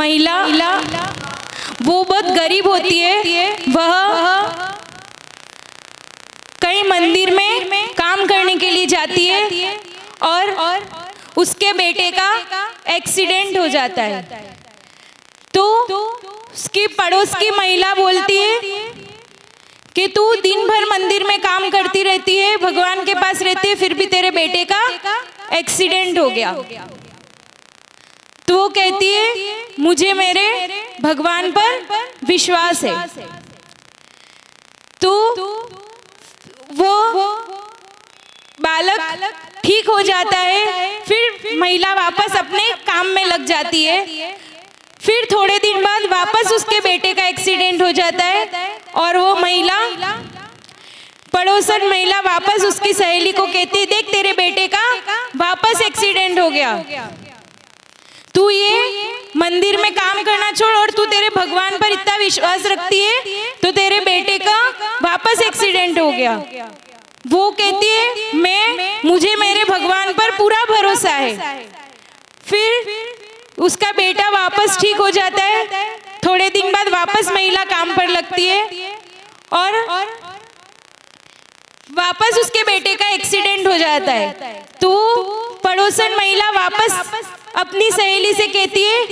महिला वो बहुत गरीब होती है, वह कई मंदिर में काम करने के लिए जाती है और उसके बेटे का एक्सीडेंट हो जाता है। तो उसकी पड़ोस की महिला बोलती है कि तू दिन भर मंदिर में काम करती रहती है, भगवान के पास रहती है, फिर भी तेरे बेटे का एक्सीडेंट हो गया। तो वो कहती है मुझे मेरे भगवान पर विश्वास है। तो वो बालक ठीक हो जाता है, फिर महिला वापस अपने काम में लग जाती है। फिर थोड़े दिन बाद वापस उसके बेटे का एक्सीडेंट हो जाता है और वो महिला, पड़ोसन महिला वापस उसकी सहेली को कहती है देख तेरे बेटे का वापस एक्सीडेंट हो गया, तू ये मंदिर में काम करना छोड़ और तू तेरे भगवान पर इतना विश्वास रखती है तो तेरे बेटे का वापस एक्सीडेंट हो गया। वो कहती है मुझे मेरे भगवान पर पूरा भरोसा है। फिर उसका बेटा वापस ठीक हो जाता है। थोड़े दिन बाद वापस महिला काम पर लगती है और वापस उसके बेटे का एक्सीडेंट हो जाता है। तो पड़ोसन महिला वापस अपनी सहेली से कहती है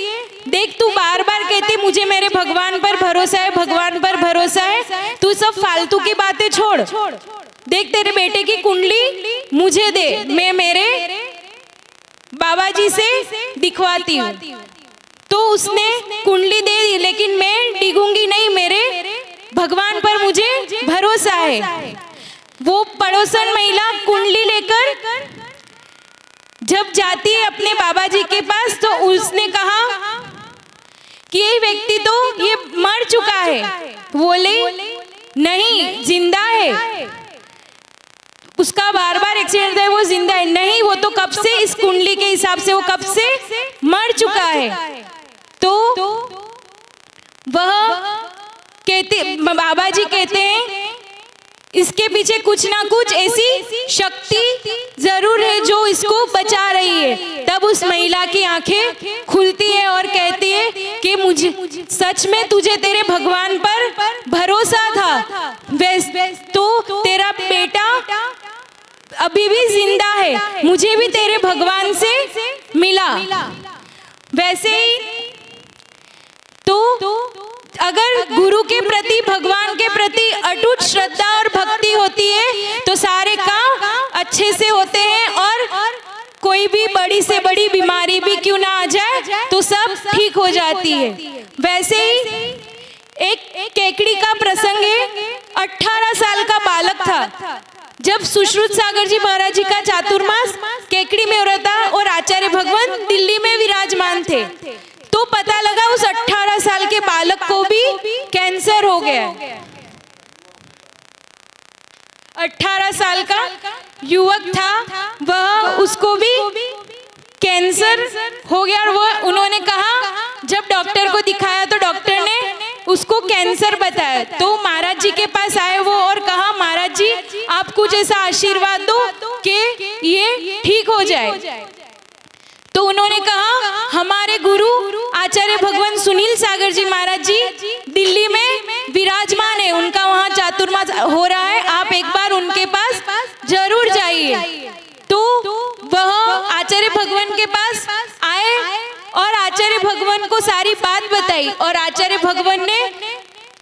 देख तू बार बार कहती मुझे मेरे भगवान पर भरोसा है, भगवान पर भरोसा है, तू सब फालतू की बातें छोड़, देख तेरे बेटे की कुंडली मुझे दे, मैं मेरे बाबा जी से दिखवाती हूँ। तो उसने कुंडली दे दी, लेकिन मैं डिगूंगी नहीं, मेरे भगवान पर मुझे भरोसा है। वो पड़ोसन महिला कुंडली लेकर जब जाती है अपने बाबा जी के पास तो उसने कहा कि ये व्यक्ति तो ये मर चुका है। बोले नहीं जिंदा है, उसका बार बार एक्सीडेंट है, वो जिंदा है। नहीं, वो तो कब से इस कुंडली के हिसाब से वो कब से मर चुका है। तो वह कहते बाबा जी कहते हैं इसके पीछे कुछ ना कुछ ऐसी शक्ति जरूर है जो इसको बचा रही है। तब उस महिला की आंखें खुलती है और कहती है कि मुझे सच में तुझे तेरे भगवान पर भरोसा था, तो तेरा बेटा अभी भी जिंदा है, मुझे भी तेरे भगवान से मिला। वैसे ही तो अगर गुरु के प्रति, भगवान के प्रति अटूट श्रद्धा और भक्ति होती है तो सारे काम अच्छे से होते हैं और कोई भी बड़ी से बड़ी बीमारी भी क्यों ना आ जाए तो सब ठीक हो जाती है। वैसे ही एक केकड़ी का प्रसंग है। 18 साल का बालक था जब सुश्रुत सागर जी महाराज जी का चातुर्मास केकड़ी में हो रहा था और आचार्य भगवान दिल्ली में विराजमान थे। तो पता लगा उस 18 साल के बालक को भी कैंसर हो गया। 18 साल का युवक था, वह उसको भी कैंसर हो गया और उन्होंने कहा, जब डॉक्टर को दिखाया तो डॉक्टर ने उसको कैंसर बताया। तो महाराज जी के पास आए वो और कहा, महाराज जी आप कुछ ऐसा आशीर्वाद दो कि ये ठीक हो जाए। तो उन्होंने कहा, हमारे गुरु आचार्य भगवान सुनील सागर जी महाराज जी दिल्ली में विराजमान है, उनका वहाँ चातुर्मास हो रहा है, आप एक बार उनके पास जरूर जाइए। तो वह आचार्य भगवान के पास आए और आचार्य भगवान को सारी बात बताई और आचार्य भगवान ने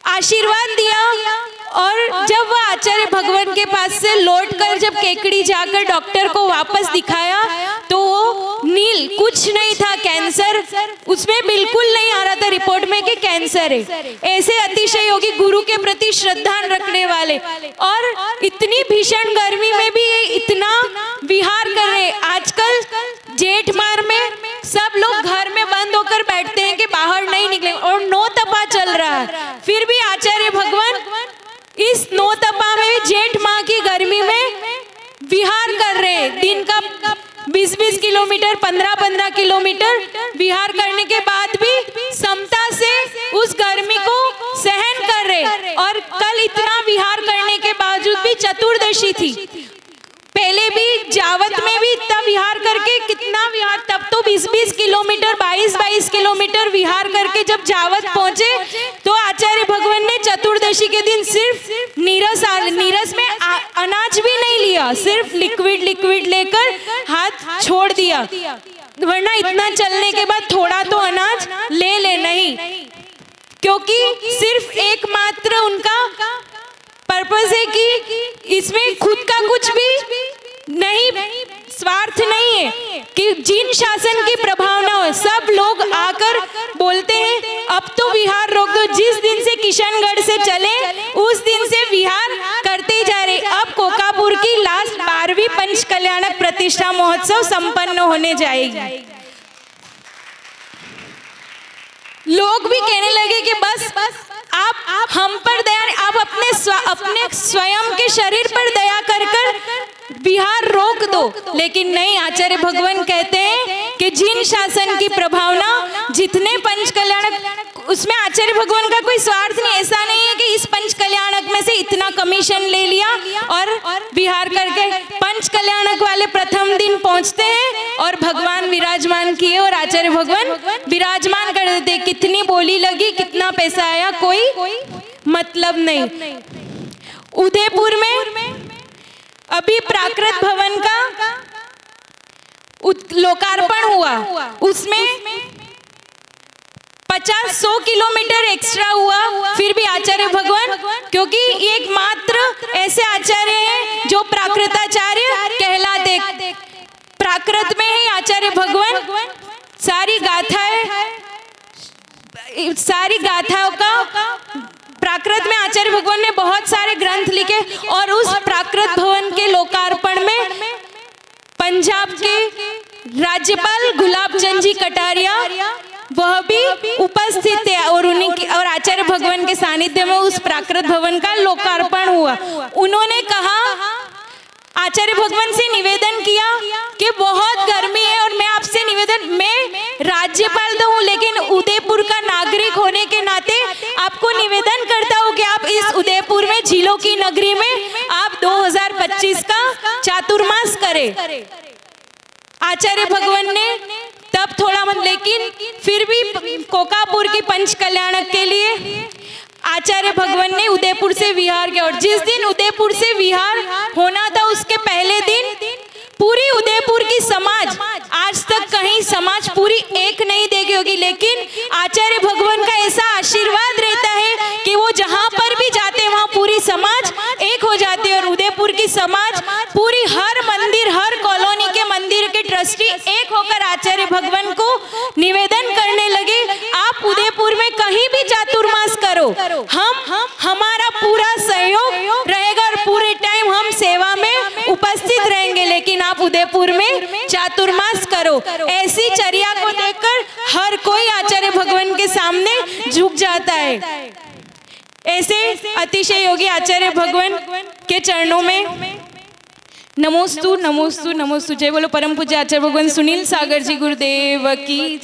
आशीर्वाद दिया। और जब वह आचार्य भगवान के पास से लौटकर जब केकड़ी जाकर डॉक्टर को वापस दिखाया तो वो नील, कुछ नहीं था, कैंसर उसमें बिल्कुल नहीं आ रहा था रिपोर्ट में कि कैंसर है। ऐसे अतिशय योगी गुरु के प्रति श्रद्धा रखने वाले और इतनी भीषण गर्मी में भी ये इतना विहार कर रहे। आजकल जेठ माह में सब लोग घर में बंद होकर बैठते हैं कि बाहर नहीं निकले और 9 तपा चल रहा है, फिर भी आचार्य भगवान इस 9 तपा में जेठ माह की गर्मी में विहार कर रहे हैं। दिन का 20-20 किलोमीटर, 15-15 किलोमीटर विहार करने के बाद भी समता से उस गर्मी को सहन कर रहे। और कल इतना विहार करने के बावजूद भी चतुर्दशी थी, पहले भी जावत में भी इतना विहार करके, कितना विहार, तब तो 20-20 किलोमीटर, 22-22 किलोमीटर विहार करके जब जावत पहुंचे तो आचार्य भगवान ने चतुर्दशी के दिन सिर्फ नीरस में अनाज भी नहीं लिया, सिर्फ लिक्विड लेकर हाथ छोड़ दिया, वरना इतना चलने के बाद थोड़ा तो अनाज ले नहीं, क्योंकि सिर्फ एकमात्र उनका पर्पस है कि इसमें खुद का कुछ भी नहीं, स्वार्थ नहीं है कि जिन शासन की प्रभाव ना हो। सब लोग आकर बोलते हैं अब तो विहार रोक दो, जिस दिन से किशनगढ़ से चले उस दिन से विहार करते ही जा रहे। अब कोकापुर की लास्ट 12वीं पंच कल्याणक प्रतिष्ठा महोत्सव संपन्न होने जाएगी। लोग भी कहने लगे कि बस आप हम पर दया, आप अपने स्वयं के शरीर पर दया कर विहार रोक दो, लेकिन नहीं, आचार्य भगवान कहते हैं कि जिन शासन की प्रभावना, जितने पंच कल्याणक, उसमें आचार्य भगवान का कोई स्वार्थ नहीं। ऐसा नहीं है कि इस पंच कल्याणक में से इतना कमीशन ले लिया और विहार करके। पंच कल्याणक वाले प्रथम दिन पहुंचते हैं और भगवान विराजमान किए और आचार्य भगवान विराजमान कर देते। कितनी बोली लगी, कितना पैसा आया, कोई मतलब नहीं। उदयपुर में अभी प्राकृत भवन का लोकार्पण हुआ, उसमें 50-100 किलोमीटर एक्स्ट्रा हुआ, फिर भी आचार्य भगवान, क्योंकि एकमात्र ऐसे आचार्य हैं जो प्राकृताचार्य कहलाते। प्राकृत में ही आचार्य भगवान सारी गाथाओं का प्राकृत में आचार्य भगवान ने बहुत सारे ग्रंथ लिखे, और उस प्राकृत भवन के लोकार्पण में पंजाब के राज्यपाल गुलाब चंद जी कटारिया वह भी उपस्थित थे, और और आचार्य भगवान के सानिध्य में उस प्राकृत भवन का लोकार्पण हुआ। उन्होंने कहा, आचार्य भगवान से निवेदन किया कि बहुत गर्मी है और मैं आपसे निवेदन, मैं राज्यपाल तो हूँ लेकिन उदयपुर का नागरिक होने के नाते आपको निवेदन करता हूँ कि आप इस उदयपुर में, झीलों की नगरी में, आप 2025 का चातुर्मास करें। आचार्य भगवान ने तब थोड़ा लेकिन फिर भी कोकापुर की पंच कल्याणक के लिए आचार्य भगवान ने उदयपुर से विहार किया, और जिस दिन उदयपुर से विहार होना था उसके पहले दिन पूरी उदयपुर की समाज, आज तक कहीं समाज पूरी एक नहीं देखी होगी, लेकिन आचार्य भगवान का ऐसा आशीर्वाद रहता है कि वो जहां पर भी जाते हैं वहां पूरी समाज एक हो जाती है। और उदयपुर की समाज पूरी, हर मंदिर, हर कॉलोनी के मंदिर के ट्रस्टी एक होकर आचार्य भगवान को निवेदन करने लगे, आप उदयपुर में कहीं भी चातुर्मास करो, हमारा पूरा सहयोग रहेगा और पूरे टाइम हम सेवा में उपस्थित रहेंगे, लेकिन आप उदयपुर में चातुर्मास करो। ऐसी चर्या को देखकर हर कोई आचार्य भगवान के सामने झुक जाता है। ऐसे अतिशय योगी आचार्य भगवान के चरणों में नमोस्तु नमोस्तु नमोस्तु। जय बोलो परम पूज्य आचार्य भगवान सुनील सागर जी गुरुदेव की।